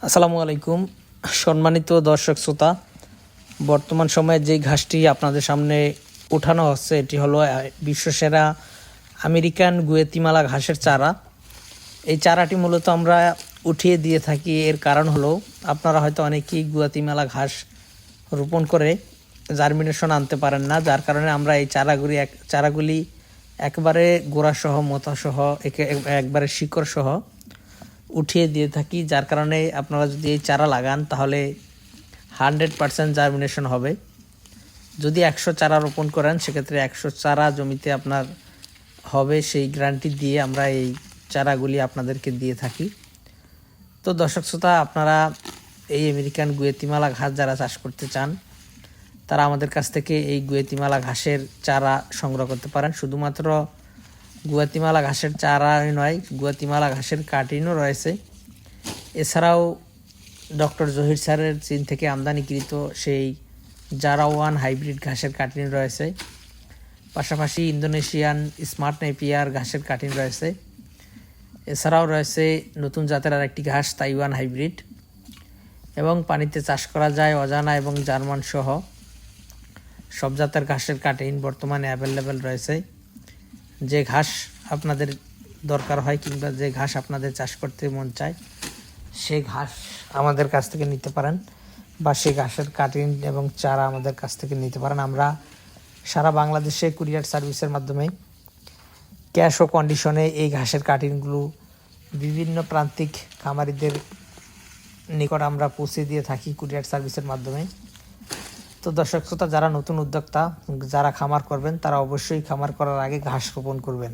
আসসালামু আলাইকুম সম্মানিত দর্শক শ্রোতা। বর্তমান সময়ে যে ঘাসটি আপনাদের সামনে উঠানো হচ্ছে এটি হলো বিশ্বসেরা আমেরিকান গুয়েতিমালা ঘাসের চারা। এই চারাটি মূলত আমরা উঠিয়ে দিয়ে থাকি, এর কারণ হলো আপনারা হয়তো অনেকেই গুয়াতিমালা ঘাস রোপণ করে জার্মিনেশন আনতে পারেন না, যার কারণে আমরা এই চারাগুলি একবারে গোড়াসহ মোতাসহ একবারে শিকড়সহ উঠিয়ে দিয়ে থাকি, যার কারণে আপনারা যদি এই চারা লাগান তাহলে 100% জার্মিনেশন হবে। যদি 100 চারা রোপণ করেন সেক্ষেত্রে 100 চারা জমিতে আপনার হবে, সেই গ্যারান্টি দিয়ে আমরা এই চারাগুলি আপনাদেরকে দিয়ে থাকি। তো দর্শক শ্রোতা, আপনারা এই আমেরিকান গুয়েতিমালা ঘাস যারা চাষ করতে চান তারা আমাদের কাছ থেকে এই গুয়েতিমালা ঘাসের চারা সংগ্রহ করতে পারেন। শুধুমাত্র গুয়াতিমালা ঘাসের চারাই নয়, গুয়াতিমালা ঘাসের কাটিংও রয়েছে। এছাড়াও ডক্টর জহির স্যারের চীন থেকে আমদানিকৃত সেই জারাওয়ান হাইব্রিড ঘাসের কাটিং রয়েছে। পাশাপাশি ইন্দোনেশিয়ান স্মার্ট নেপিয়ার ঘাসের কাটিং রয়েছে। এছাড়াও রয়েছে নতুন জাতের আরেকটি ঘাস তাইওয়ান হাইব্রিড, এবং পানিতে চাষ করা যায় অজানা এবং জার্মান সহ সব জাতের ঘাসের কাটিং বর্তমানে অ্যাভেলেবেল রয়েছে। যে ঘাস আপনাদের দরকার হয় কিংবা যে ঘাস আপনাদের চাষ করতে মন চায় সেই ঘাস আমাদের কাছ থেকে নিতে পারেন, বা সেই ঘাসের কাটিং এবং চারা আমাদের কাছ থেকে নিতে পারেন। আমরা সারা বাংলাদেশে কুরিয়ার সার্ভিসের মাধ্যমে ক্যাশ ও কন্ডিশনে এই ঘাসের কাটিংগুলো বিভিন্ন প্রান্তিক খামারিদের নিকট আমরা পৌঁছে দিয়ে থাকি কুরিয়ার সার্ভিসের মাধ্যমে। তো দর্শক শ্রোতা, যারা নতুন উদ্যোক্তা, যারা খামার করবেন তারা অবশ্যই খামার করার আগে ঘাস রোপণ করবেন।